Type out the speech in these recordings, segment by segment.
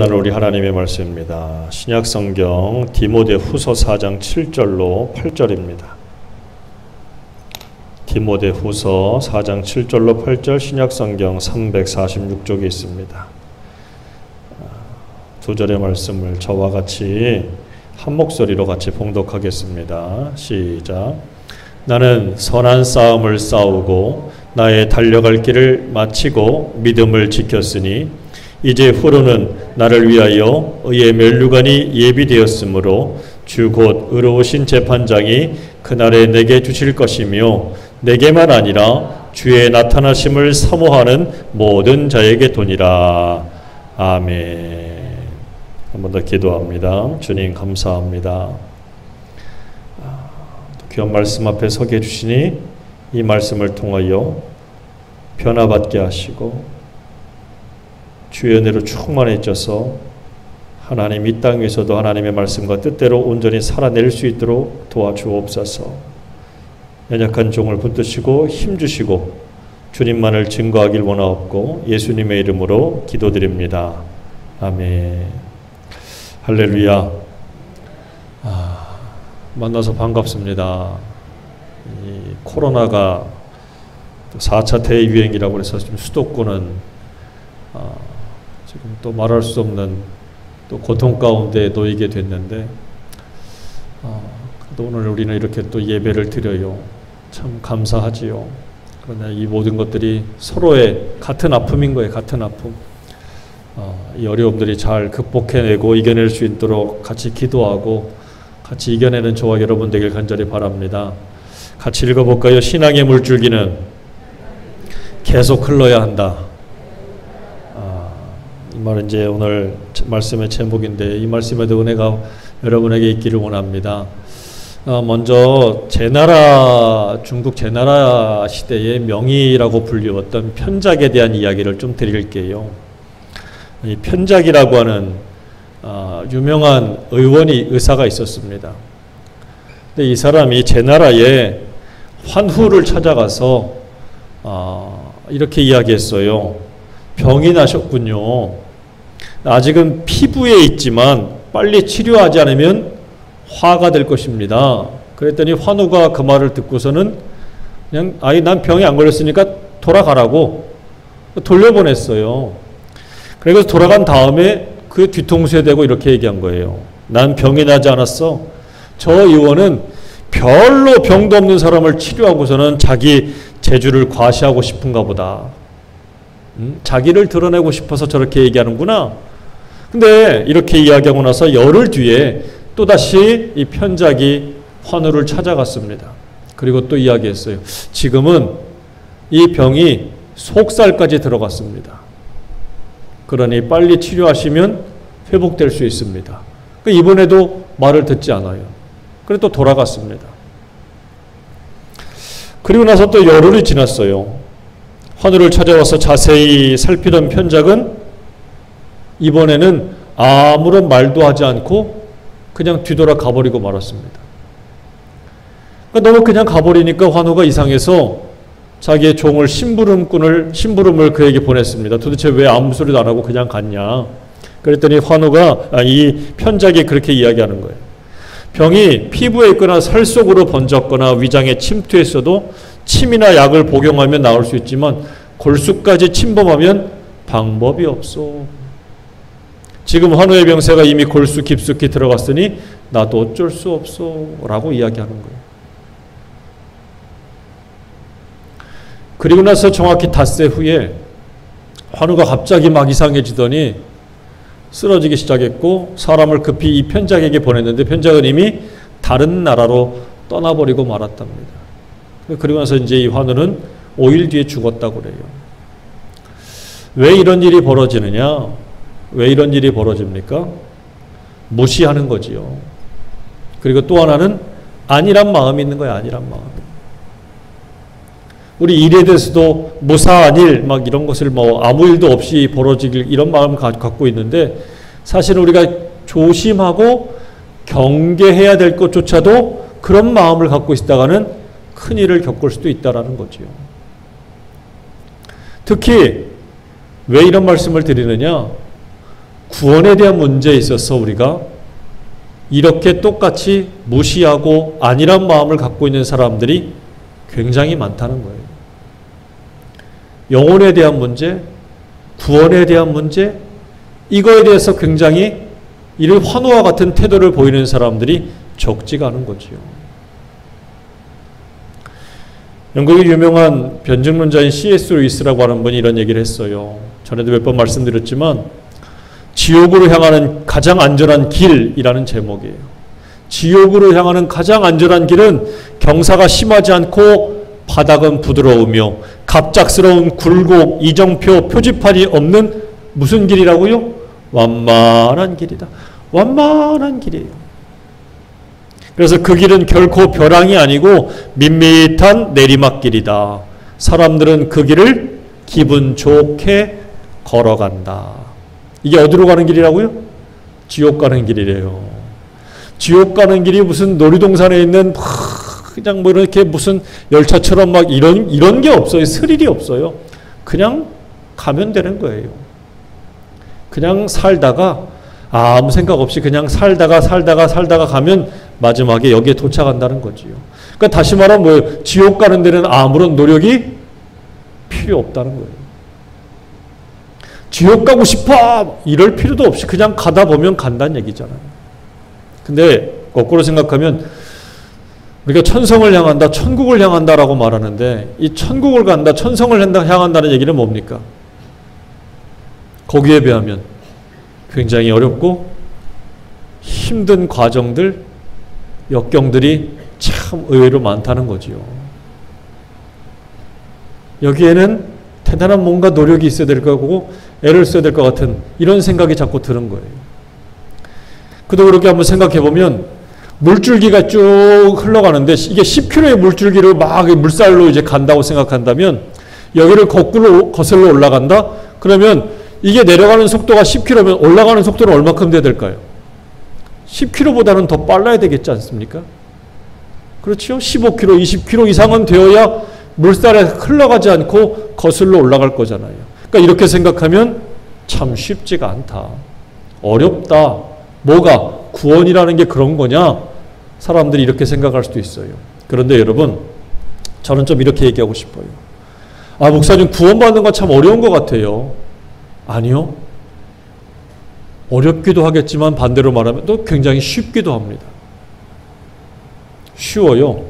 오늘 우리 하나님의 말씀입니다. 신약성경 디모데후서 4장 7절로 8절입니다. 디모데후서 4장 7절로 8절 신약성경 346쪽에 있습니다. 두 절의 말씀을 저와 같이 한 목소리로 같이 봉독하겠습니다. 시작. 나는 선한 싸움을 싸우고 나의 달려갈 길을 마치고 믿음을 지켰으니 이제 후로는 나를 위하여 의의 면류관이 예비되었으므로 주 곧 의로우신 재판장이 그날에 내게 주실 것이며 내게만 아니라 주의 나타나심을 사모하는 모든 자에게 도니라. 아멘. 한 번 더 기도합니다. 주님 감사합니다. 귀한 말씀 앞에 서게 해주시니 이 말씀을 통하여 변화받게 하시고 주의 은혜로 충만해져서 하나님 이 땅 위에서도 하나님의 말씀과 뜻대로 온전히 살아낼 수 있도록 도와주옵소서. 연약한 종을 붙드시고 힘주시고 주님만을 증거하길 원하옵고 예수님의 이름으로 기도드립니다. 아멘. 할렐루야. 만나서 반갑습니다. 이 코로나가 4차 대유행이라고 해서 지금 수도권은 지금 또 말할 수 없는 또 고통 가운데 놓이게 됐는데 또 오늘 우리는 이렇게 또 예배를 드려요. 참 감사하지요. 그러나 이 모든 것들이 서로의 같은 아픔인 거예요. 같은 아픔. 이 어려움들이 잘 극복해내고 이겨낼 수 있도록 같이 기도하고 같이 이겨내는 저와 여러분 되길 간절히 바랍니다. 같이 읽어볼까요? 신앙의 물줄기는 계속 흘러야 한다. 이 말은 이제 오늘 말씀의 제목인데 이 말씀에도 은혜가 여러분에게 있기를 원합니다. 먼저 중국 제나라 시대의 명의라고 불리웠던 편작에 대한 이야기를 좀 드릴게요. 이 편작이라고 하는 유명한 의사가 있었습니다. 근데 이 사람이 제나라에 환후를 찾아가서 이렇게 이야기했어요. 병이 나셨군요. 아직은 피부에 있지만 빨리 치료하지 않으면 화가 될 것입니다. 그랬더니 환우가 그 말을 듣고서는 그냥 난 병이 안 걸렸으니까 돌아가라고 돌려보냈어요. 그래서 돌아간 다음에 그 뒤통수에 대고 이렇게 얘기한 거예요. 난 병이 나지 않았어. 저 의원은 별로 병도 없는 사람을 치료하고서는 자기 재주를 과시하고 싶은가 보다. 자기를 드러내고 싶어서 저렇게 얘기하는구나. 근데 이렇게 이야기하고 나서 열흘 뒤에 또다시 이 편작이 환우를 찾아갔습니다. 그리고 또 이야기했어요. 지금은 이 병이 속살까지 들어갔습니다. 그러니 빨리 치료하시면 회복될 수 있습니다. 이번에도 말을 듣지 않아요. 그래서 또 돌아갔습니다. 그리고 나서 또 열흘이 지났어요. 환우를 찾아와서 자세히 살피던 편작은 이번에는 아무런 말도 하지 않고 그냥 뒤돌아 가버리고 말았습니다. 너무 그냥 가버리니까 환우가 이상해서 자기의 종을 심부름을 그에게 보냈습니다. 도대체 왜 아무 소리도 안 하고 그냥 갔냐. 그랬더니 이 편작이 그렇게 이야기하는 거예요. 병이 피부에 있거나 살 속으로 번졌거나 위장에 침투했어도 침이나 약을 복용하면 나을 수 있지만 골수까지 침범하면 방법이 없어. 지금 환우의 병세가 이미 골수 깊숙이 들어갔으니 나도 어쩔 수 없어 라고 이야기하는 거예요. 그리고 나서 정확히 닷새 후에 환우가 갑자기 막 이상해지더니 쓰러지기 시작했고 사람을 급히 이 편작에게 보냈는데 편작은 이미 다른 나라로 떠나버리고 말았답니다. 그리고 나서 이제 이 환우는 5일 뒤에 죽었다고 그래요. 왜 이런 일이 벌어지느냐? 왜 이런 일이 벌어집니까? 무시하는 거지요. 그리고 또 하나는 아니란 마음이 있는 거예요. 아니란 마음. 우리 일에 대해서도 무사한 일, 막 이런 것을 아무 일도 없이 벌어지길 이런 마음을 갖고 있는데 사실 우리가 조심하고 경계해야 될 것조차도 그런 마음을 갖고 있다가는 큰 일을 겪을 수도 있다라는 거지요. 특히 왜 이런 말씀을 드리느냐? 구원에 대한 문제에 있어서 우리가 이렇게 똑같이 무시하고 안일한 마음을 갖고 있는 사람들이 굉장히 많다는 거예요. 영혼에 대한 문제, 구원에 대한 문제, 이거에 대해서 굉장히 이를 환호와 같은 태도를 보이는 사람들이 적지가 않은 거지요. 영국의 유명한 변증론자인 C.S. 루이스라고 하는 분이 이런 얘기를 했어요. 전에도 몇 번 말씀드렸지만 지옥으로 향하는 가장 안전한 길이라는 제목이에요. 지옥으로 향하는 가장 안전한 길은 경사가 심하지 않고 바닥은 부드러우며 갑작스러운 굴곡, 이정표, 표지판이 없는 무슨 길이라고요? 완만한 길이다. 완만한 길이에요. 그래서 그 길은 결코 벼랑이 아니고 밋밋한 내리막길이다. 사람들은 그 길을 기분 좋게 걸어간다. 이게 어디로 가는 길이라고요? 지옥 가는 길이래요. 지옥 가는 길이 무슨 놀이동산에 있는 그냥 뭐 이렇게 무슨 열차처럼 막 이런 게 없어요. 스릴이 없어요. 그냥 가면 되는 거예요. 그냥 살다가 아무 생각 없이 그냥 살다가 가면 마지막에 여기에 도착한다는 거지요. 그러니까 다시 말하면 뭐예요? 지옥 가는 데는 아무런 노력이 필요 없다는 거예요. 지옥 가고 싶어! 이럴 필요도 없이 그냥 가다 보면 간다는 얘기잖아요. 근데 거꾸로 생각하면 우리가 천성을 향한다, 천국을 향한다라고 말하는데 이 천국을 간다, 천성을 향한다는 얘기는 뭡니까? 거기에 비하면 굉장히 어렵고 힘든 과정들, 역경들이 참 의외로 많다는 거지요. 여기에는 대단한 뭔가 노력이 있어야 될 거고 애를 써야 될 것 같은 이런 생각이 자꾸 드는 거예요. 그도 그렇게 한번 생각해 보면 물줄기가 쭉 흘러가는데 이게 10km의 물줄기를 막 물살로 이제 간다고 생각한다면 여기를 거꾸로 거슬러 올라간다? 그러면 이게 내려가는 속도가 10km면 올라가는 속도는 얼마큼 돼야 될까요? 10km보다는 더 빨라야 되겠지 않습니까? 그렇죠? 15km, 20km 이상은 되어야 물살에 흘러가지 않고 거슬러 올라갈 거잖아요. 그러니까 이렇게 생각하면 참 쉽지가 않다. 어렵다. 뭐가? 구원이라는 게 그런 거냐? 사람들이 이렇게 생각할 수도 있어요. 그런데 여러분, 저는 좀 이렇게 얘기하고 싶어요. 아, 목사님 구원받는 건 참 어려운 것 같아요. 아니요. 어렵기도 하겠지만 반대로 말하면 또 굉장히 쉽기도 합니다. 쉬워요.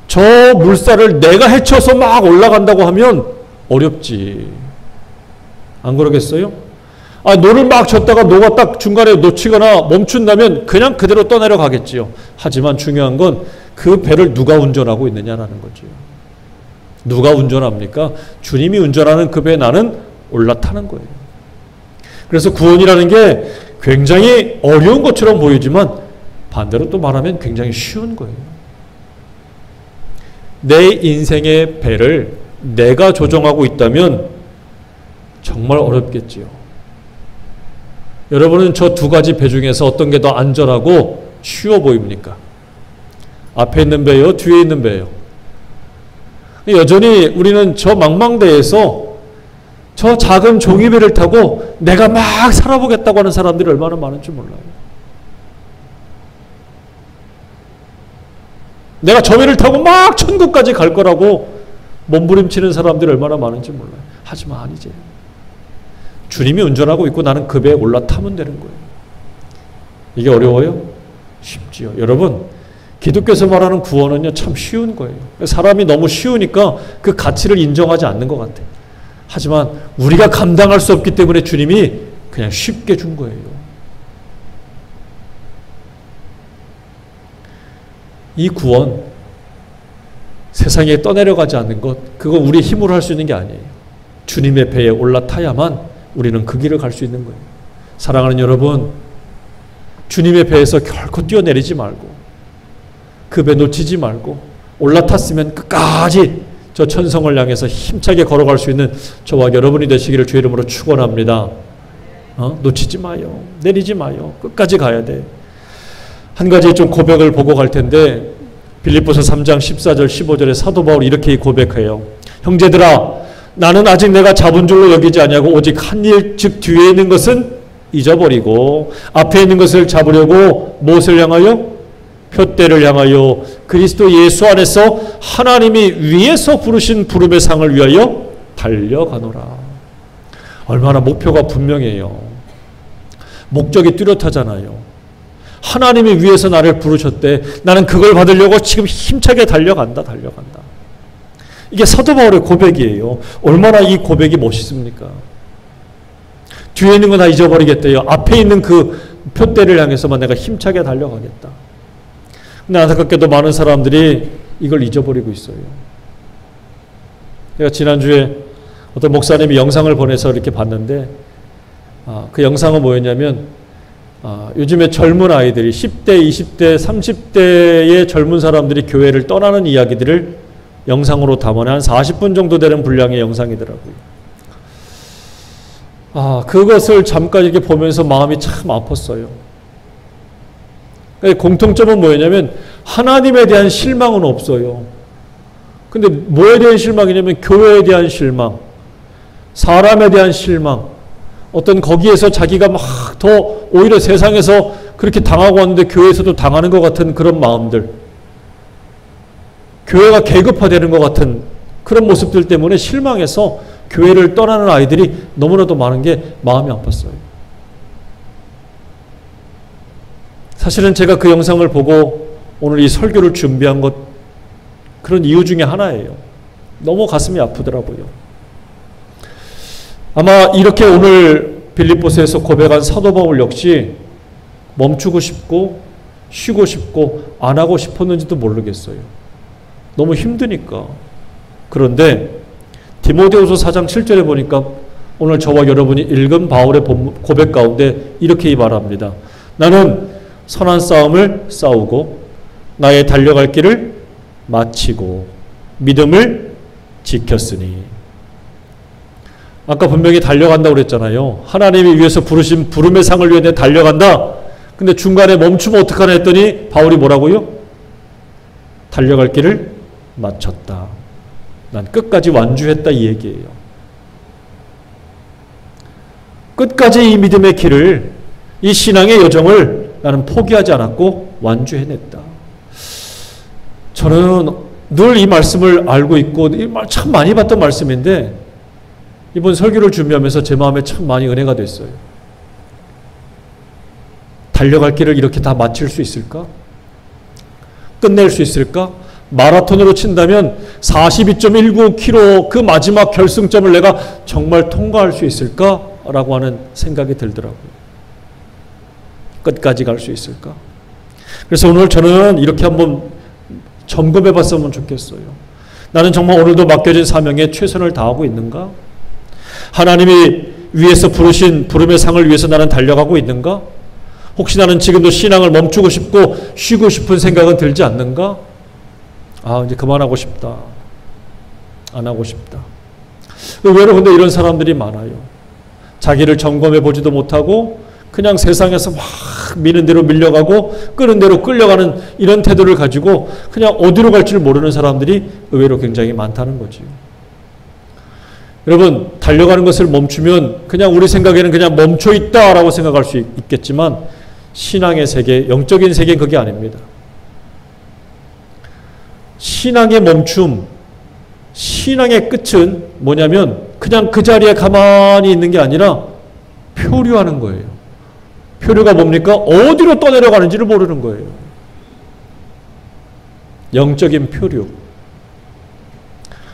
저 물살을 내가 헤쳐서 막 올라간다고 하면 어렵지. 안 그러겠어요? 아, 노를 막 젓다가 노가 딱 중간에 놓치거나 멈춘다면 그냥 그대로 떠내려 가겠지요. 하지만 중요한 건 그 배를 누가 운전하고 있느냐라는 거죠. 누가 운전합니까? 주님이 운전하는 그 배에 나는 올라타는 거예요. 그래서 구원이라는 게 굉장히 어려운 것처럼 보이지만 반대로 또 말하면 굉장히 쉬운 거예요. 내 인생의 배를 내가 조정하고 있다면 정말 어렵겠지요. 여러분은 저 두 가지 배 중에서 어떤 게 더 안전하고 쉬워 보입니까? 앞에 있는 배요? 뒤에 있는 배요? 여전히 우리는 저 망망대에서 저 작은 종이배를 타고 내가 막 살아보겠다고 하는 사람들이 얼마나 많은지 몰라요. 내가 저 배를 타고 막 천국까지 갈 거라고 몸부림치는 사람들이 얼마나 많은지 몰라요. 하지만 아니지. 주님이 운전하고 있고 나는 그 배에 올라타면 되는 거예요. 이게 어려워요? 쉽지요. 여러분, 기독교에서 말하는 구원은요, 참 쉬운 거예요. 사람이 너무 쉬우니까 그 가치를 인정하지 않는 것 같아요. 하지만 우리가 감당할 수 없기 때문에 주님이 그냥 쉽게 준 거예요. 이 구원, 세상에 떠내려가지 않는 것, 그건 우리의 힘으로 할 수 있는 게 아니에요. 주님의 배에 올라타야만 우리는 그 길을 갈 수 있는 거예요. 사랑하는 여러분, 주님의 배에서 결코 뛰어내리지 말고 그 배 놓치지 말고 올라탔으면 끝까지 저 천성을 향해서 힘차게 걸어갈 수 있는 저와 여러분이 되시기를 주의 이름으로 축원합니다. 놓치지 마요. 내리지 마요. 끝까지 가야 돼. 한 가지 좀 고백을 보고 갈 텐데 빌립보서 3장 14절 15절에 사도 바울이 이렇게 고백해요. 형제들아, 나는 아직 내가 잡은 줄로 여기지 아니하고 오직 한 일 즉 뒤에 있는 것은 잊어버리고 앞에 있는 것을 잡으려고 무엇을 향하여? 표대를 향하여 그리스도 예수 안에서 하나님이 위에서 부르신 부름의 상을 위하여 달려가노라. 얼마나 목표가 분명해요. 목적이 뚜렷하잖아요. 하나님이 위에서 나를 부르셨대. 나는 그걸 받으려고 지금 힘차게 달려간다. 이게 사도 바울의 고백이에요. 얼마나 이 고백이 멋있습니까? 뒤에 있는 거 다 잊어버리겠대요. 앞에 있는 그 표대를 향해서만 내가 힘차게 달려가겠다. 근데 안타깝게도 많은 사람들이 이걸 잊어버리고 있어요. 제가 지난주에 어떤 목사님이 영상을 보내서 이렇게 봤는데 그 영상은 뭐였냐면 요즘에 젊은 아이들이 10대, 20대, 30대의 젊은 사람들이 교회를 떠나는 이야기들을 영상으로 담아낸 한 40분 정도 되는 분량의 영상이더라고요. 그것을 잠깐 이렇게 보면서 마음이 참 아팠어요. 공통점은 뭐였냐면 하나님에 대한 실망은 없어요. 근데 뭐에 대한 실망이냐면 교회에 대한 실망, 사람에 대한 실망, 어떤 거기에서 자기가 막 더 오히려 세상에서 그렇게 당하고 왔는데 교회에서도 당하는 것 같은 그런 마음들, 교회가 계급화되는 것 같은 그런 모습들 때문에 실망해서 교회를 떠나는 아이들이 너무나도 많은 게 마음이 아팠어요. 사실은 제가 그 영상을 보고 오늘 이 설교를 준비한 것 그런 이유 중에 하나예요. 너무 가슴이 아프더라고요. 아마 이렇게 오늘 빌립보서에서 고백한 사도 바울 역시 멈추고 싶고 쉬고 싶고 안 하고 싶었는지도 모르겠어요. 너무 힘드니까. 그런데 디모데후서 4장 7절에 보니까 오늘 저와 여러분이 읽은 바울의 고백 가운데 이렇게 말합니다. 나는 선한 싸움을 싸우고 나의 달려갈 길을 마치고 믿음을 지켰으니. 아까 분명히 달려간다고 그랬잖아요. 하나님이 위해서 부르신 부름의 상을 위해 달려간다. 근데 중간에 멈추면 어떡하나 했더니 바울이 뭐라고요? 달려갈 길을 마쳤다. 난 끝까지 완주했다 이 얘기예요. 끝까지 이 믿음의 길을, 이 신앙의 여정을 나는 포기하지 않았고 완주해냈다. 저는 늘 이 말씀을 알고 있고 참 많이 봤던 말씀인데 이번 설교를 준비하면서 제 마음에 참 많이 은혜가 됐어요. 달려갈 길을 이렇게 다 마칠 수 있을까? 끝낼 수 있을까? 마라톤으로 친다면 42.19km 그 마지막 결승점을 내가 정말 통과할 수 있을까? 라고 하는 생각이 들더라고요. 끝까지 갈 수 있을까? 그래서 오늘 저는 이렇게 한번 점검해 봤으면 좋겠어요. 나는 정말 오늘도 맡겨진 사명에 최선을 다하고 있는가? 하나님이 위에서 부르신 부름의 상을 위해서 나는 달려가고 있는가? 혹시 나는 지금도 신앙을 멈추고 싶고 쉬고 싶은 생각은 들지 않는가? 이제 그만하고 싶다. 안 하고 싶다. 의외로 근데 이런 사람들이 많아요. 자기를 점검해 보지도 못하고 그냥 세상에서 막 미는 대로 밀려가고 끄는 대로 끌려가는 이런 태도를 가지고 그냥 어디로 갈지를 모르는 사람들이 의외로 굉장히 많다는 거지요. 여러분, 달려가는 것을 멈추면 그냥 우리 생각에는 그냥 멈춰 있다라고 생각할 수 있겠지만 신앙의 세계, 영적인 세계는 그게 아닙니다. 신앙의 멈춤, 신앙의 끝은 뭐냐면 그냥 그 자리에 가만히 있는 게 아니라 표류하는 거예요. 표류가 뭡니까? 어디로 떠내려가는지를 모르는 거예요. 영적인 표류.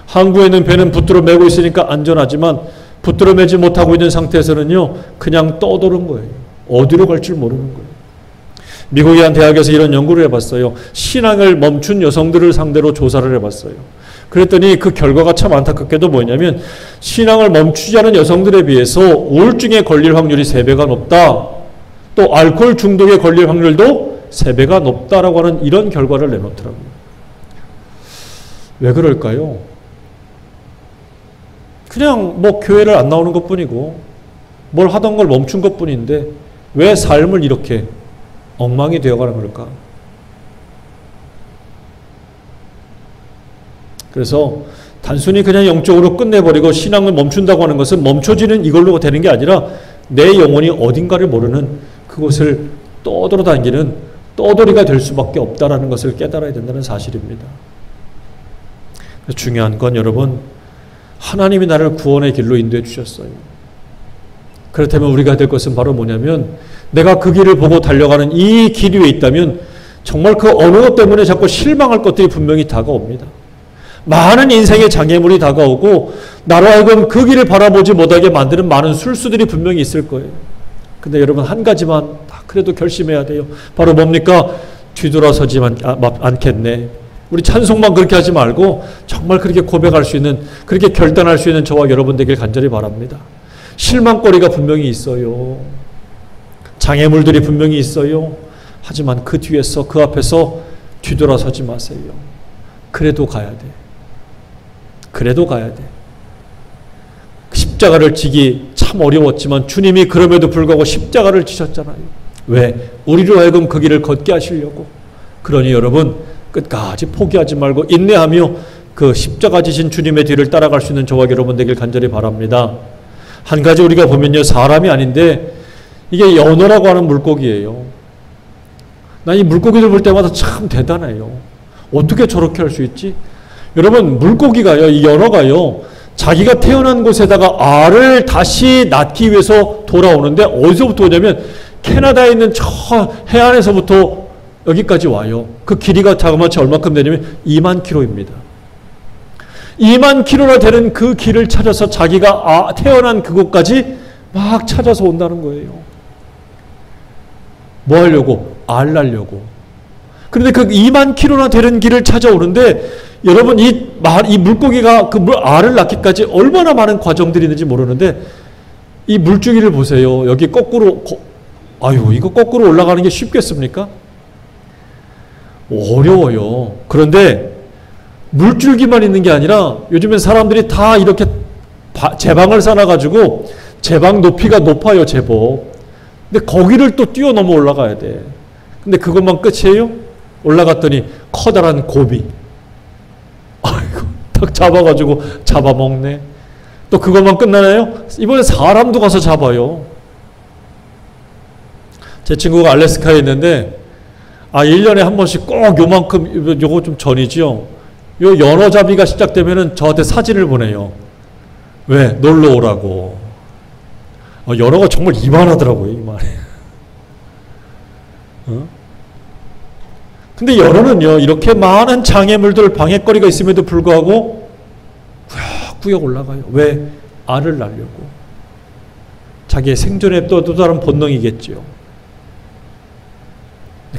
항구에 있는 배는 붙들어 매고 있으니까 안전하지만 붙들어 매지 못하고 있는 상태에서는요, 그냥 떠도는 거예요. 어디로 갈지 모르는 거예요. 미국의 한 대학에서 이런 연구를 해봤어요. 신앙을 멈춘 여성들을 상대로 조사를 해봤어요. 그랬더니 그 결과가 참 안타깝게도 뭐냐면 신앙을 멈추지 않은 여성들에 비해서 우울증에 걸릴 확률이 3배가 높다. 또 알코올 중독에 걸릴 확률도 3배가 높다라고 하는 이런 결과를 내놓더라고요. 왜 그럴까요? 그냥 뭐 교회를 안 나오는 것뿐이고 뭘 하던 걸 멈춘 것뿐인데 왜 삶을 이렇게 엉망이 되어가는 걸까? 그래서 단순히 그냥 영적으로 끝내버리고 신앙을 멈춘다고 하는 것은 멈춰지는 이걸로 되는 게 아니라 내 영혼이 어딘가를 모르는 그곳을 떠돌아다니는 떠돌이가 될 수밖에 없다라는 것을 깨달아야 된다는 사실입니다. 중요한 건 여러분, 하나님이 나를 구원의 길로 인도해 주셨어요. 그렇다면 우리가 될 것은 바로 뭐냐면, 내가 그 길을 보고 달려가는 이 길 위에 있다면 정말 그 어느 것 때문에 자꾸 실망할 것들이 분명히 다가옵니다. 많은 인생의 장애물이 다가오고 나로 하여금 그 길을 바라보지 못하게 만드는 많은 술수들이 분명히 있을 거예요. 근데 여러분, 한 가지만 그래도 결심해야 돼요. 바로 뭡니까? 뒤돌아서지 않겠네. 우리 찬송만 그렇게 하지 말고 정말 그렇게 고백할 수 있는, 그렇게 결단할 수 있는 저와 여러분 되길 간절히 바랍니다. 실망거리가 분명히 있어요. 장애물들이 분명히 있어요. 하지만 그 뒤에서, 그 앞에서 뒤돌아서지 마세요. 그래도 가야 돼. 그래도 가야 돼. 십자가를 지기 참 어려웠지만 주님이 그럼에도 불구하고 십자가를 지셨잖아요. 왜? 우리로 하여금 그 길을 걷게 하시려고. 그러니 여러분, 끝까지 포기하지 말고 인내하며 그 십자가 지신 주님의 뒤를 따라갈 수 있는 저와 여러분 되길 간절히 바랍니다. 한 가지 우리가 보면요, 사람이 아닌데 이게 연어라고 하는 물고기예요. 난 이 물고기들 볼 때마다 참 대단해요. 어떻게 저렇게 할 수 있지? 여러분, 물고기가요, 이 연어가요, 자기가 태어난 곳에다가 알을 다시 낳기 위해서 돌아오는데 어디서부터 오냐면 캐나다에 있는 저 해안에서부터 여기까지 와요. 그 길이가 자그마치 얼마큼 되냐면 2만 킬로입니다. 2만 킬로나 되는 그 길을 찾아서 자기가 태어난 그곳까지 막 찾아서 온다는 거예요. 뭐 하려고? 알 낳으려고. 그런데 그 2만 킬로나 되는 길을 찾아오는데 여러분, 이 물고기가 그 알을 낳기까지 얼마나 많은 과정들이 있는지 모르는데 이 물줄기를 보세요. 여기 거꾸로, 이거 거꾸로 올라가는 게 쉽겠습니까? 어려워요. 그런데 물줄기만 있는 게 아니라 요즘엔 사람들이 다 이렇게 제방을 쌓아가지고 제방 높이가 높아요, 제법. 근데 거기를 또 뛰어넘어 올라가야 돼. 근데 그것만 끝이에요? 올라갔더니 커다란 고비. 아이고, 딱 잡아가지고 잡아먹네. 또 그것만 끝나나요? 이번에 사람도 가서 잡아요. 제 친구가 알래스카에 있는데 1년에 한 번씩 꼭 요만큼, 요거 좀 전이죠. 요 연어잡이가 시작되면은 저한테 사진을 보내요. 왜? 놀러 오라고. 연어가 정말 이만하더라고요, 이만해. 근데 연어는요, 이렇게 많은 장애물들, 방해거리가 있음에도 불구하고 구역구역 올라가요. 왜? 알을 낳으려고. 자기의 생존에 또 다른 본능이겠죠.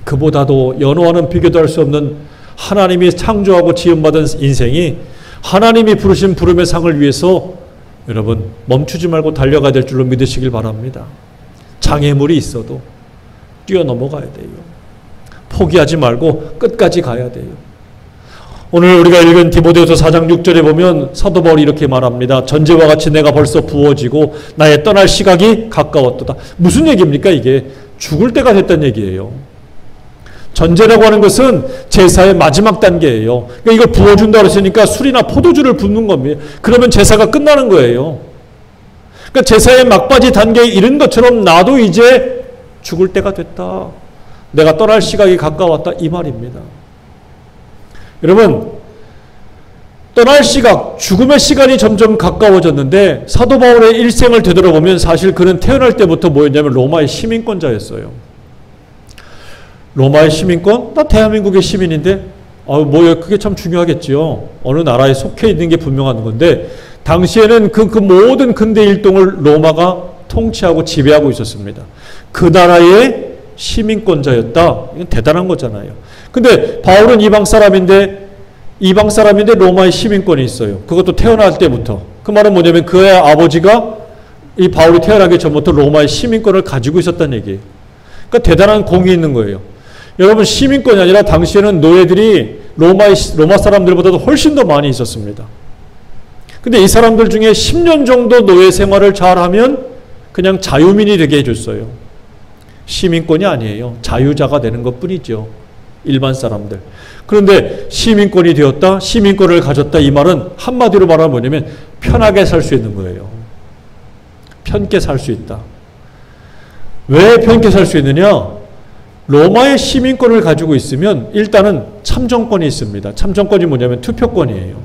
그보다도 연어와는 비교도 할 수 없는 하나님이 창조하고 지음받은 인생이 하나님이 부르신 부름의 상을 위해서 여러분 멈추지 말고 달려가야 될 줄로 믿으시길 바랍니다. 장애물이 있어도 뛰어넘어가야 돼요. 포기하지 말고 끝까지 가야 돼요. 오늘 우리가 읽은 디모데후서 4장 6절에 보면 사도 바울이 이렇게 말합니다. 전제와 같이 내가 벌써 부어지고 나의 떠날 시각이 가까웠도다. 무슨 얘기입니까? 이게 죽을 때가 됐다는 얘기예요. 전제라고 하는 것은 제사의 마지막 단계예요. 그러니까 이걸 부어준다고 했으니까 술이나 포도주를 붓는 겁니다. 그러면 제사가 끝나는 거예요. 그러니까 제사의 막바지 단계에 이른 것처럼 나도 이제 죽을 때가 됐다. 내가 떠날 시각이 가까웠다. 이 말입니다. 여러분, 떠날 시각, 죽음의 시간이 점점 가까워졌는데 사도 바울의 일생을 되돌아보면 사실 그는 태어날 때부터 뭐였냐면 로마의 시민권자였어요. 로마의 시민권? 나 대한민국의 시민인데? 그게 참 중요하겠지요. 어느 나라에 속해 있는 게 분명한 건데, 당시에는 그 모든 근대 일동을 로마가 통치하고 지배하고 있었습니다. 그 나라의 시민권자였다. 이건 대단한 거잖아요. 근데 바울은 이방 사람인데 로마의 시민권이 있어요. 그것도 태어날 때부터. 그 말은 뭐냐면 그의 아버지가 이 바울이 태어나기 전부터 로마의 시민권을 가지고 있었다는 얘기예요. 그러니까 대단한 공이 있는 거예요. 여러분, 시민권이 아니라 당시에는 노예들이 로마 사람들보다도 훨씬 더 많이 있었습니다. 근데 이 사람들 중에 10년 정도 노예 생활을 잘하면 그냥 자유민이 되게 해줬어요. 시민권이 아니에요. 자유자가 되는 것 뿐이죠. 일반 사람들. 그런데 시민권이 되었다, 시민권을 가졌다, 이 말은 한마디로 말하면 뭐냐면 편하게 살 수 있는 거예요. 편게 살 수 있다. 왜 편하게 살 수 있느냐? 로마의 시민권을 가지고 있으면 일단은 참정권이 있습니다. 참정권이 뭐냐면 투표권이에요.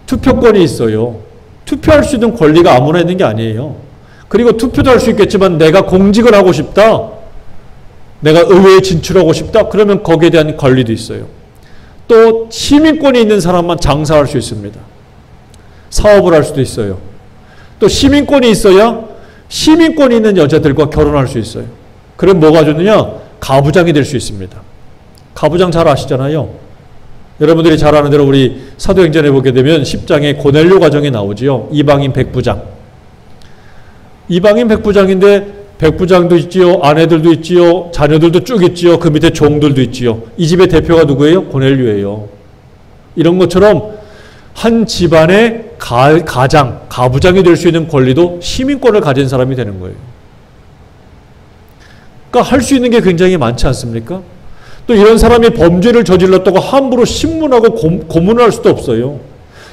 투표권이 있어요. 투표할 수 있는 권리가 아무나 있는 게 아니에요. 그리고 투표도 할 수 있겠지만 내가 공직을 하고 싶다. 내가 의회에 진출하고 싶다. 그러면 거기에 대한 권리도 있어요. 또 시민권이 있는 사람만 장사할 수 있습니다. 사업을 할 수도 있어요. 또 시민권이 있어야 시민권이 있는 여자들과 결혼할 수 있어요. 그럼 뭐가 좋느냐? 가부장이 될 수 있습니다. 가부장 잘 아시잖아요. 여러분들이 잘 아는 대로 우리 사도행전에 보게 되면 10장에 고넬료 가정이 나오지요. 이방인 백부장. 이방인 백부장인데 백부장도 있지요. 아내들도 있지요. 자녀들도 쭉 있지요. 그 밑에 종들도 있지요. 이 집의 대표가 누구예요? 고넬료예요. 이런 것처럼 한 집안의 가장, 가부장이 될 수 있는 권리도 시민권을 가진 사람이 되는 거예요. 그러니까 할 수 있는 게 굉장히 많지 않습니까? 또 이런 사람이 범죄를 저질렀다고 함부로 신문하고 고문을 할 수도 없어요.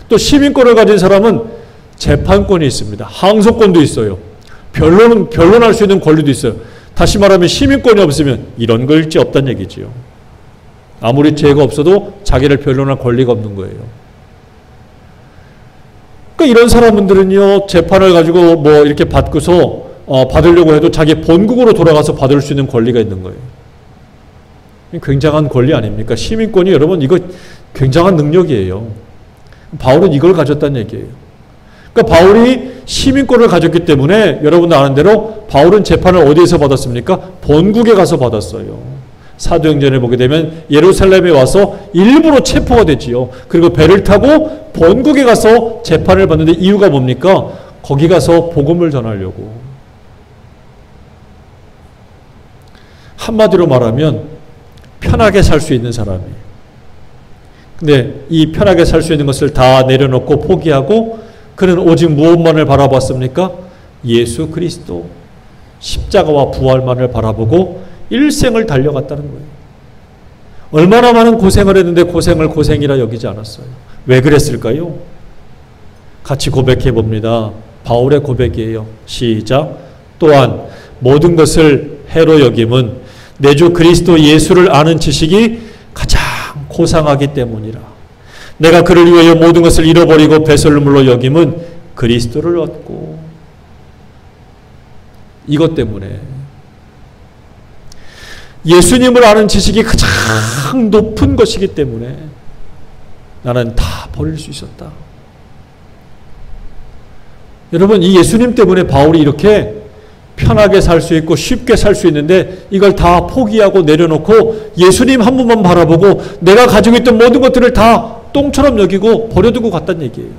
또 시민권을 가진 사람은 재판권이 있습니다. 항소권도 있어요. 변론할 수 있는 권리도 있어요. 다시 말하면 시민권이 없으면 이런 거 일지 없다는 얘기지요. 아무리 죄가 없어도 자기를 변론할 권리가 없는 거예요. 그러니까 이런 사람들은요, 재판을 가지고 뭐 이렇게 받고서 받으려고 해도 자기 본국으로 돌아가서 받을 수 있는 권리가 있는 거예요. 굉장한 권리 아닙니까? 시민권이 여러분 이거 굉장한 능력이에요. 바울은 이걸 가졌다는 얘기예요. 그러니까 바울이 시민권을 가졌기 때문에 여러분도 아는 대로 바울은 재판을 어디에서 받았습니까? 본국에 가서 받았어요. 사도행전에 보게 되면 예루살렘에 와서 일부러 체포가 되지요. 그리고 배를 타고 본국에 가서 재판을 받는데 이유가 뭡니까? 거기 가서 복음을 전하려고. 한마디로 말하면 편하게 살 수 있는 사람이에요. 근데 이 편하게 살 수 있는 것을 다 내려놓고 포기하고 그는 오직 무엇만을 바라봤습니까? 예수 그리스도 십자가와 부활만을 바라보고 일생을 달려갔다는 거예요. 얼마나 많은 고생을 했는데 고생을 고생이라 여기지 않았어요. 왜 그랬을까요? 같이 고백해 봅니다. 바울의 고백이에요. 시작. 또한 모든 것을 해로 여김은 내 주 그리스도 예수를 아는 지식이 가장 고상하기 때문이라. 내가 그를 위하여 모든 것을 잃어버리고 배설물로 여김은 그리스도를 얻고. 이것 때문에 예수님을 아는 지식이 가장 높은 것이기 때문에 나는 다 버릴 수 있었다. 여러분, 이 예수님 때문에 바울이 이렇게 편하게 살 수 있고 쉽게 살 수 있는데 이걸 다 포기하고 내려놓고 예수님 한 분만 바라보고 내가 가지고 있던 모든 것들을 다 똥처럼 여기고 버려두고 갔다는 얘기예요.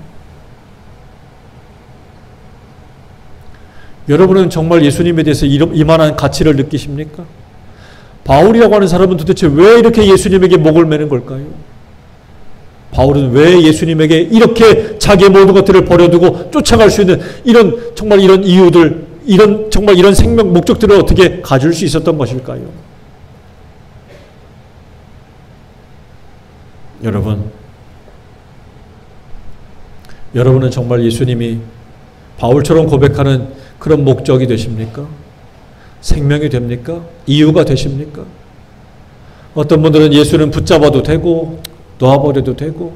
여러분은 정말 예수님에 대해서 이만한 가치를 느끼십니까? 바울이라고 하는 사람은 도대체 왜 이렇게 예수님에게 목을 매는 걸까요? 바울은 왜 예수님에게 이렇게 자기의 모든 것들을 버려두고 쫓아갈 수 있는 정말 이런 이유들, 정말 이런 생명 목적들을 어떻게 가질 수 있었던 것일까요? 여러분은 정말 예수님이 바울처럼 고백하는 그런 목적이 되십니까? 생명이 됩니까? 이유가 되십니까? 어떤 분들은 예수는 붙잡아도 되고 놓아버려도 되고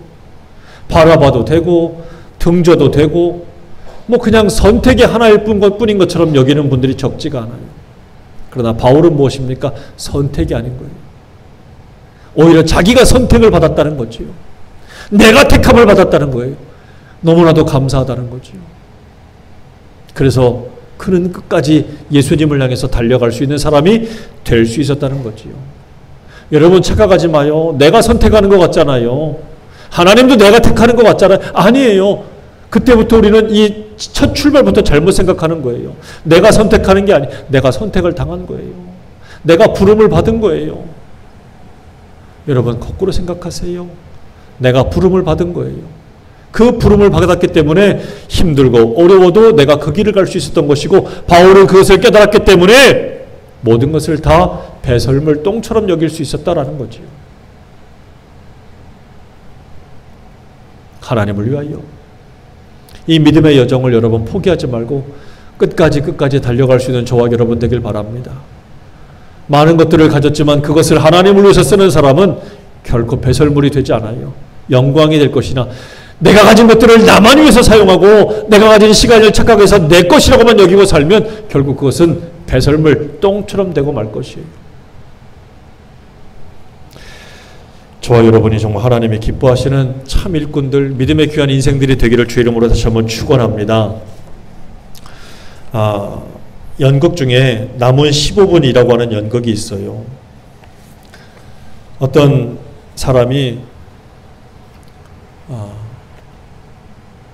바라봐도 되고 등져도 되고 뭐 그냥 선택의 하나일 뿐인 것처럼 여기는 분들이 적지가 않아요. 그러나 바울은 무엇입니까? 선택이 아닌 거예요. 오히려 자기가 선택을 받았다는 거지요. 내가 택함을 받았다는 거예요. 너무나도 감사하다는 거지요. 그래서 그는 끝까지 예수님을 향해서 달려갈 수 있는 사람이 될 수 있었다는 거지요. 여러분 착각하지 마요. 내가 선택하는 것 같잖아요. 하나님도 내가 택하는 것 같잖아요. 아니에요. 그때부터 우리는 이 첫 출발부터 잘못 생각하는 거예요. 내가 선택하는 게 아니에요. 내가 선택을 당한 거예요. 내가 부름을 받은 거예요. 여러분 거꾸로 생각하세요. 내가 부름을 받은 거예요. 그 부름을 받았기 때문에 힘들고 어려워도 내가 그 길을 갈 수 있었던 것이고 바울은 그것을 깨달았기 때문에 모든 것을 다 배설물 똥처럼 여길 수 있었다라는 거지요. 하나님을 위하여 이 믿음의 여정을 여러분 포기하지 말고 끝까지 달려갈 수 있는 저와 여러분 되길 바랍니다. 많은 것들을 가졌지만 그것을 하나님을 위해서 쓰는 사람은 결코 배설물이 되지 않아요. 영광이 될 것이나 내가 가진 것들을 나만 위해서 사용하고 내가 가진 시간을 착각해서 내 것이라고만 여기고 살면 결국 그것은 배설물, 똥처럼 되고 말 것이에요. 저와 여러분이 정말 하나님이 기뻐하시는 참 일꾼들, 믿음의 귀한 인생들이 되기를 주의 이름으로 다시 한번 축원합니다. 연극 중에 남은 15분이라고 하는 연극이 있어요. 어떤 사람이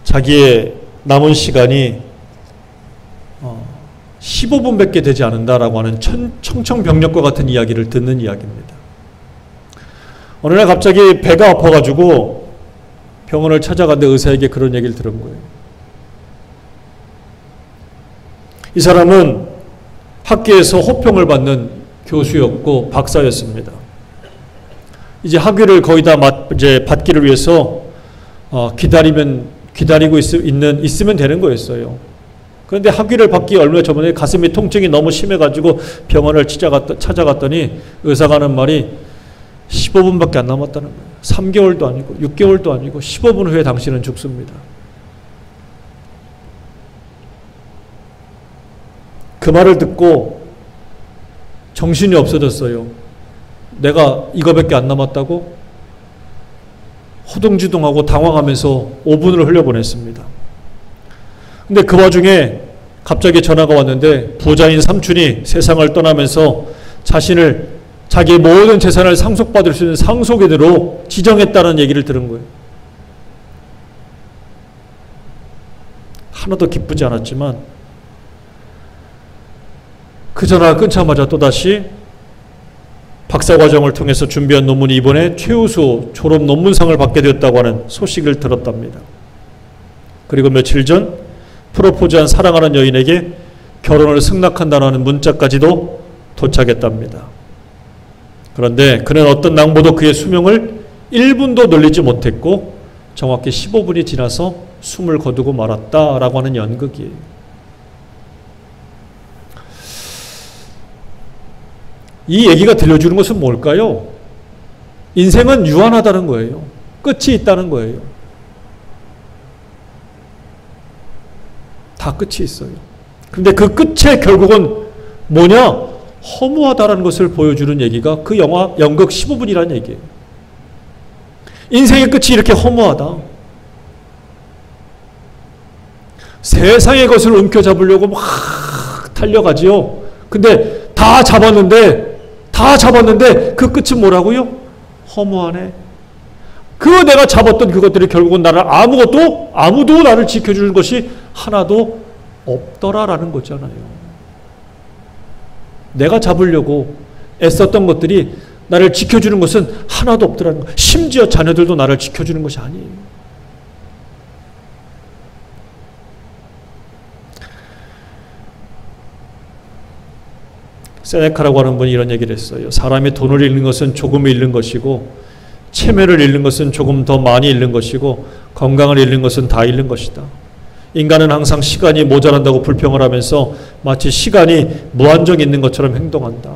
자기의 남은 시간이 15분밖에 되지 않는다라고 하는 청천벽력과 같은 이야기를 듣는 이야기입니다. 어느 날 갑자기 배가 아파가지고 병원을 찾아갔는데 의사에게 그런 얘기를 들은 거예요. 이 사람은 학교에서 호평을 받는 교수였고 박사였습니다. 이제 학위를 거의 다 받기를 위해서 기다리고 있으면 되는 거였어요. 그런데 학위를 받기 얼마 전에 가슴이 통증이 너무 심해가지고 병원을 찾아갔더니 의사가 하는 말이 15분밖에 안 남았다는 거예요. 3개월도 아니고 6개월도 아니고 15분 후에 당신은 죽습니다. 그 말을 듣고 정신이 없어졌어요. 내가 이거밖에 안 남았다고? 허둥지둥하고 당황하면서 5분을 흘려보냈습니다. 근데 그 와중에 갑자기 전화가 왔는데 부자인 삼촌이 세상을 떠나면서 자기의 모든 재산을 상속받을 수 있는 상속인으로 지정했다는 얘기를 들은 거예요. 하나도 기쁘지 않았지만 그 전화를 끊자마자 또다시 박사과정을 통해서 준비한 논문이 이번에 최우수 졸업 논문상을 받게 되었다고 하는 소식을 들었답니다. 그리고 며칠 전 프로포즈한 사랑하는 여인에게 결혼을 승낙한다는 문자까지도 도착했답니다. 그런데 그는 어떤 낭보도 그의 수명을 1분도 늘리지 못했고 정확히 15분이 지나서 숨을 거두고 말았다라고 하는 연극이에요. 이 얘기가 들려주는 것은 뭘까요? 인생은 유한하다는 거예요. 끝이 있다는 거예요. 다 끝이 있어요. 그런데 그 끝의 결국은 뭐냐? 허무하다라는 것을 보여주는 얘기가 그 연극 15분이라는 얘기예요. 인생의 끝이 이렇게 허무하다. 세상의 것을 움켜잡으려고 막 달려가지요. 근데 다 잡았는데 그 끝은 뭐라고요? 허무하네. 내가 잡았던 그것들이 결국은 아무도 나를 지켜주는 것이 하나도 없더라라는 거잖아요. 내가 잡으려고 애썼던 것들이 나를 지켜주는 것은 하나도 없더라는 거예요. 심지어 자녀들도 나를 지켜주는 것이 아니에요. 세네카라고 하는 분이 이런 얘기를 했어요. 사람이 돈을 잃는 것은 조금 잃는 것이고 체면을 잃는 것은 조금 더 많이 잃는 것이고 건강을 잃는 것은 다 잃는 것이다. 인간은 항상 시간이 모자란다고 불평을 하면서 마치 시간이 무한정 있는 것처럼 행동한다.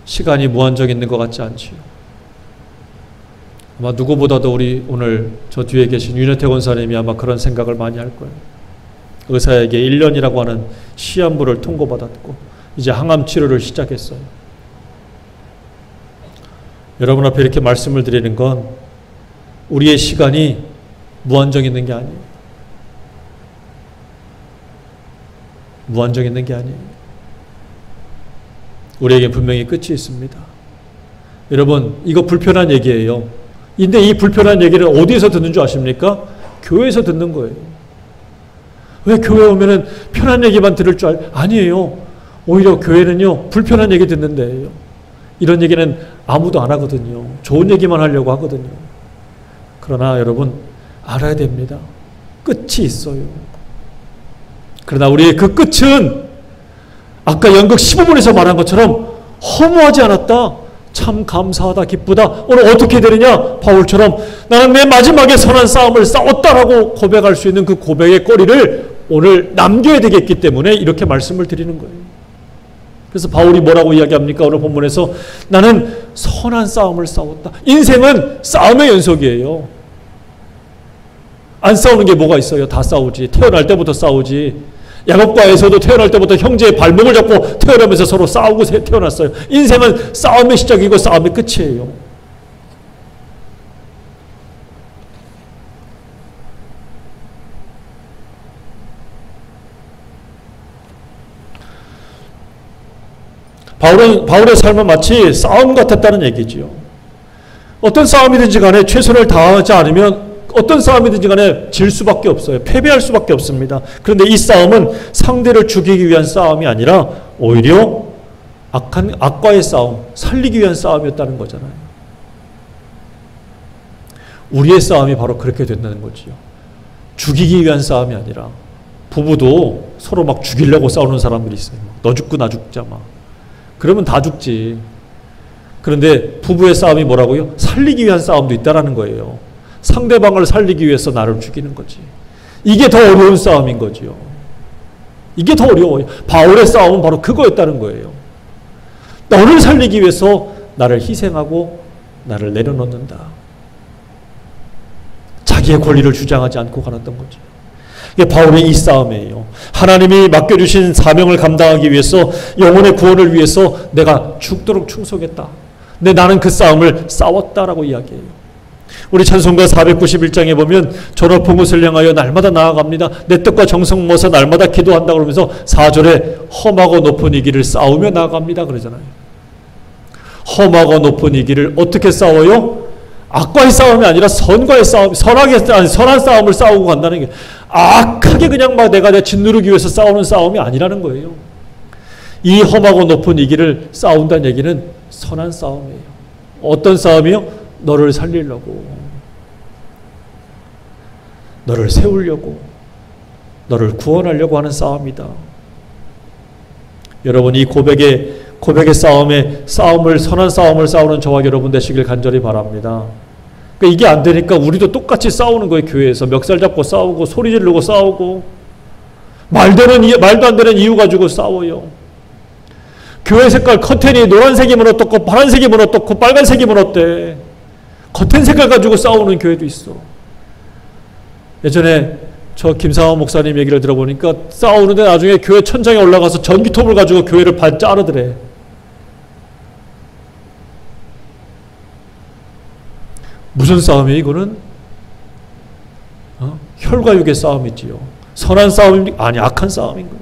시간이 무한정 있는 것 같지 않지요. 아마 누구보다도 우리 오늘 저 뒤에 계신 윤여태 권사님이 아마 그런 생각을 많이 할 거예요. 의사에게 1년이라고 하는 시한부를 통고받았고 이제 항암 치료를 시작했어요. 여러분 앞에 이렇게 말씀을 드리는 건 우리의 시간이 무한정 있는 게 아니에요. 무한정 있는 게 아니에요. 우리에게 분명히 끝이 있습니다. 여러분, 이거 불편한 얘기예요. 근데 이 불편한 얘기를 어디에서 듣는 줄 아십니까? 교회에서 듣는 거예요. 왜 교회 오면은 편한 얘기만 들을 줄 아니에요. 오히려 교회는요, 불편한 얘기 듣는 데예요. 이런 얘기는 아무도 안 하거든요. 좋은 얘기만 하려고 하거든요. 그러나 여러분, 알아야 됩니다. 끝이 있어요. 그러나 우리의 그 끝은 아까 연극 15분에서 말한 것처럼 허무하지 않았다. 참 감사하다, 기쁘다. 오늘 어떻게 되느냐? 바울처럼 나는 내 마지막에 선한 싸움을 싸웠다라고 고백할 수 있는 그 고백의 꼬리를 오늘 남겨야 되겠기 때문에 이렇게 말씀을 드리는 거예요. 그래서 바울이 뭐라고 이야기합니까? 오늘 본문에서 나는 선한 싸움을 싸웠다. 인생은 싸움의 연속이에요. 안 싸우는 게 뭐가 있어요? 다 싸우지. 태어날 때부터 싸우지. 야곱과에서도 태어날 때부터 형제의 발목을 잡고 태어나면서 서로 싸우고 태어났어요. 인생은 싸움의 시작이고 싸움의 끝이에요. 바울의 삶은 마치 싸움 같았다는 얘기지요. 어떤 싸움이든지 간에 최선을 다하지 않으면 어떤 싸움이든지 간에 질 수밖에 없어요. 패배할 수밖에 없습니다. 그런데 이 싸움은 상대를 죽이기 위한 싸움이 아니라 오히려 악과의 싸움, 살리기 위한 싸움이었다는 거잖아요. 우리의 싸움이 바로 그렇게 된다는 거지요. 죽이기 위한 싸움이 아니라 부부도 서로 막 죽이려고 싸우는 사람들이 있어요. 너 죽고 나 죽자 막. 그러면 다 죽지. 그런데 부부의 싸움이 뭐라고요? 살리기 위한 싸움도 있다라는 거예요. 상대방을 살리기 위해서 나를 죽이는 거지. 이게 더 어려운 싸움인 거지요. 이게 더 어려워요. 바울의 싸움은 바로 그거였다는 거예요. 너를 살리기 위해서 나를 희생하고 나를 내려놓는다. 자기의 권리를 주장하지 않고 갈았던 거죠. 이게 바울의 이 싸움이에요. 하나님이 맡겨주신 사명을 감당하기 위해서 영혼의 구원을 위해서 내가 죽도록 충성했다. 근데 나는 그 싸움을 싸웠다라고 이야기해요. 우리 찬송가 491장에 보면 저 높은 곳을 향하여 날마다 나아갑니다. 내 뜻과 정성 모아서 날마다 기도한다 그러면서 4절에 험하고 높은 이 길을 싸우며 나아갑니다 그러잖아요. 험하고 높은 이 길을 어떻게 싸워요? 악과의 싸움이 아니라 선과의 싸움, 선한 싸움을 싸우고 간다는 게 악하게 그냥 막 내가 내 짓누르기 위해서 싸우는 싸움이 아니라는 거예요. 이 험하고 높은 이 길을 싸운다는 얘기는 선한 싸움이에요. 어떤 싸움이요? 너를 살리려고, 너를 세우려고, 너를 구원하려고 하는 싸움이다. 여러분 이 고백의 싸움을 선한 싸움을 싸우는 저와 여러분 되시길 간절히 바랍니다. 그러니까 이게 안 되니까 우리도 똑같이 싸우는 거예요. 교회에서 멱살 잡고 싸우고 소리 지르고 싸우고 말도 안 되는 이유 가지고 싸워요. 교회 색깔 커튼이 노란색이면 어떻고 파란색이면 어떻고 빨간색이면 어때. 커튼 색깔 가지고 싸우는 교회도 있어. 예전에 저 김상원 목사님 얘기를 들어보니까 싸우는데 나중에 교회 천장에 올라가서 전기톱을 가지고 교회를 반 자르더래. 무슨 싸움이에요 이거는? 혈과 육의 싸움이지요. 선한 싸움입니까? 아니 악한 싸움인 거예요.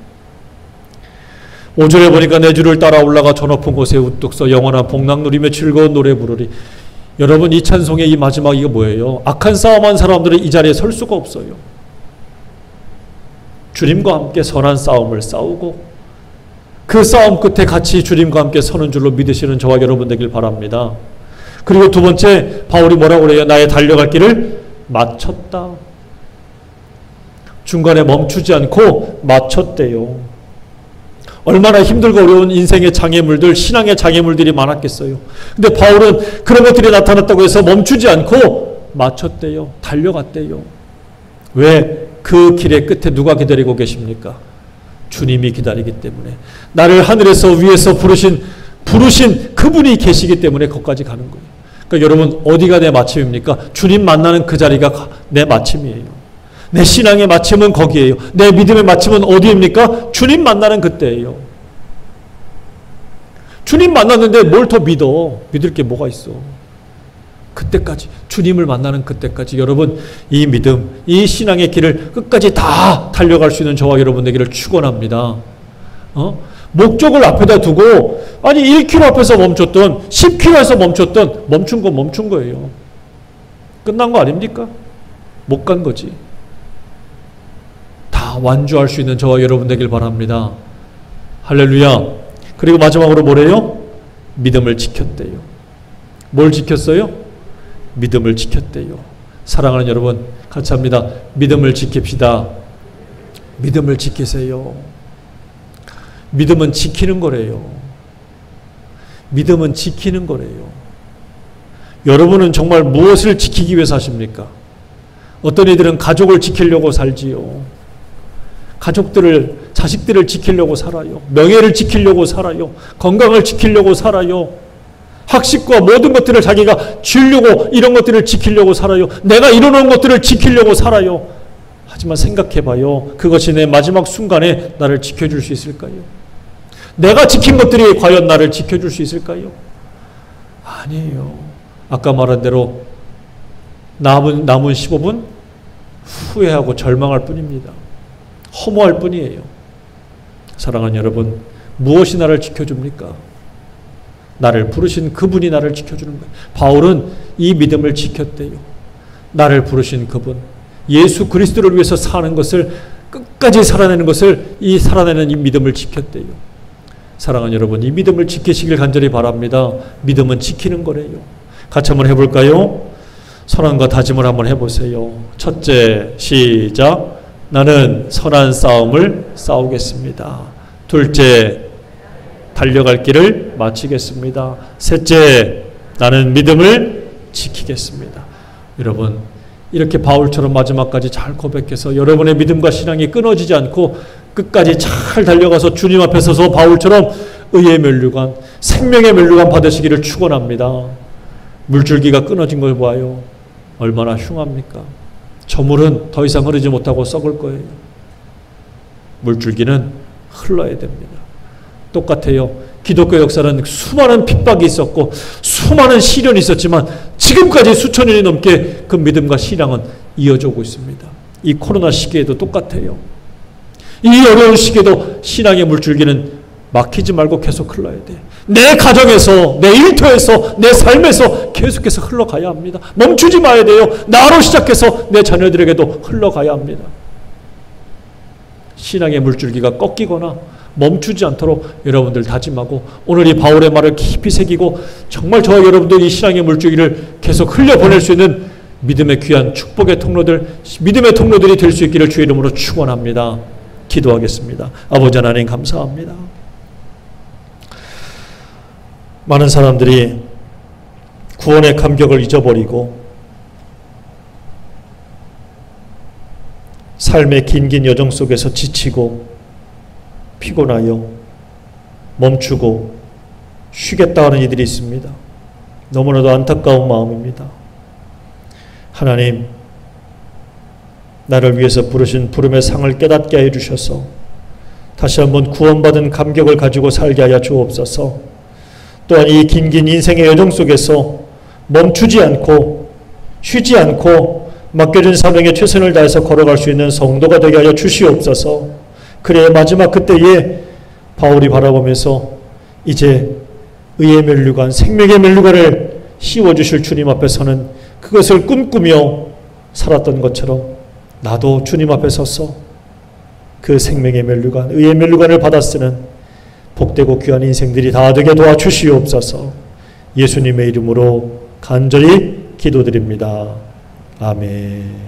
5절에 보니까 내 주를 따라 올라가 저 높은 곳에 우뚝 서 영원한 복락 누리며 즐거운 노래 부르리. 여러분 이 찬송의 이 마지막 이거 뭐예요? 악한 싸움한 사람들은 이 자리에 설 수가 없어요. 주님과 함께 선한 싸움을 싸우고 그 싸움 끝에 같이 주님과 함께 서는 줄로 믿으시는 저와 여러분 되길 바랍니다. 그리고 두 번째 바울이 뭐라고 그래요? 나의 달려갈 길을 마쳤다. 중간에 멈추지 않고 마쳤대요. 얼마나 힘들고 어려운 인생의 장애물들, 신앙의 장애물들이 많았겠어요. 근데 바울은 그런 것들이 나타났다고 해서 멈추지 않고 마쳤대요. 달려갔대요. 왜? 그 길의 끝에 누가 기다리고 계십니까? 주님이 기다리기 때문에. 나를 하늘에서 위에서 부르신 그분이 계시기 때문에 거기까지 가는 거예요. 그러니까 여러분 어디가 내 마침입니까? 주님 만나는 그 자리가 내 마침이에요. 내 신앙의 마침은 거기에요. 내 믿음의 마침은 어디입니까? 주님 만나는 그때예요. 주님 만났는데 뭘 더 믿어? 믿을 게 뭐가 있어? 그때까지, 주님을 만나는 그때까지 여러분 이 믿음, 이 신앙의 길을 끝까지 다 달려갈 수 있는 저와 여러분 되기를 축원합니다. 목적을 앞에다 두고 아니 1km 앞에서 멈췄던 10km에서 멈췄던 멈춘 건 멈춘 거예요. 끝난 거 아닙니까? 못 간 거지. 다 완주할 수 있는 저와 여러분 되길 바랍니다. 할렐루야. 그리고 마지막으로 뭐래요? 믿음을 지켰대요. 뭘 지켰어요? 믿음을 지켰대요. 사랑하는 여러분 같이 합니다. 믿음을 지킵시다. 믿음을 지키세요. 믿음은 지키는 거래요. 믿음은 지키는 거래요. 여러분은 정말 무엇을 지키기 위해 사십니까? 어떤 이들은 가족을 지키려고 살지요. 가족들을, 자식들을 지키려고 살아요. 명예를 지키려고 살아요. 건강을 지키려고 살아요. 학식과 모든 것들을 자기가 쥐려고, 이런 것들을 지키려고 살아요. 내가 이뤄놓은 것들을 지키려고 살아요. 하지만 생각해봐요. 그것이 내 마지막 순간에 나를 지켜줄 수 있을까요? 내가 지킨 것들이 과연 나를 지켜줄 수 있을까요? 아니에요. 아까 말한 대로 남은 15분 후회하고 절망할 뿐입니다. 허무할 뿐이에요. 사랑하는 여러분, 무엇이 나를 지켜줍니까? 나를 부르신 그분이 나를 지켜주는 거예요. 바울은 이 믿음을 지켰대요. 나를 부르신 그분, 예수 그리스도를 위해서 사는 것을, 끝까지 살아내는 것을, 살아내는 이 믿음을 지켰대요. 사랑하는 여러분, 이 믿음을 지키시길 간절히 바랍니다. 믿음은 지키는 거래요. 같이 한번 해볼까요? 선언과 다짐을 한번 해보세요. 첫째, 시작. 나는 선한 싸움을 싸우겠습니다. 둘째, 달려갈 길을 마치겠습니다. 셋째, 나는 믿음을 지키겠습니다. 여러분, 이렇게 바울처럼 마지막까지 잘 고백해서 여러분의 믿음과 신앙이 끊어지지 않고 끝까지 잘 달려가서 주님 앞에 서서 바울처럼 의의 면류관, 생명의 면류관 받으시기를 축원합니다. 물줄기가 끊어진 걸 봐요. 얼마나 흉합니까? 저물은 더 이상 흐르지 못하고 썩을 거예요. 물줄기는 흘러야 됩니다. 똑같아요. 기독교 역사는 수많은 핍박이 있었고 수많은 시련이 있었지만 지금까지 수천 년이 넘게 그 믿음과 신앙은 이어져 오고 있습니다. 이 코로나 시기에도 똑같아요. 이 어려운 시기에도 신앙의 물줄기는 막히지 말고 계속 흘러야 돼. 내 가정에서, 내 일터에서, 내 삶에서 계속해서 흘러가야 합니다. 멈추지 마야 돼요. 나로 시작해서 내 자녀들에게도 흘러가야 합니다. 신앙의 물줄기가 꺾이거나 멈추지 않도록 여러분들 다짐하고, 오늘 이 바울의 말을 깊이 새기고 정말 저와 여러분들이 이 신앙의 물줄기를 계속 흘려보낼 수 있는 믿음의 귀한 축복의 통로들, 믿음의 통로들이 될 수 있기를 주의 이름으로 축원합니다. 기도하겠습니다. 아버지 하나님 감사합니다. 많은 사람들이 구원의 감격을 잊어버리고 삶의 긴긴 여정 속에서 지치고 피곤하여 멈추고 쉬겠다 하는 이들이 있습니다. 너무나도 안타까운 마음입니다. 하나님, 나를 위해서 부르신 부름의 상을 깨닫게 해 주셔서 다시 한번 구원받은 감격을 가지고 살게 하여 주옵소서. 또한 이 긴긴 인생의 여정 속에서 멈추지 않고 쉬지 않고 맡겨진 사명에 최선을 다해서 걸어갈 수 있는 성도가 되게 하여 주시옵소서. 그래야 마지막 그때에 바울이 바라보면서 이제 의의 면류관, 생명의 면류관을 씌워주실 주님 앞에 서는 그것을 꿈꾸며 살았던 것처럼 나도 주님 앞에 서서 그 생명의 면류관, 의의 면류관을 받아 쓰는 복되고 귀한 인생들이 다 되게 도와주시옵소서. 예수님의 이름으로 간절히 기도드립니다. 아멘.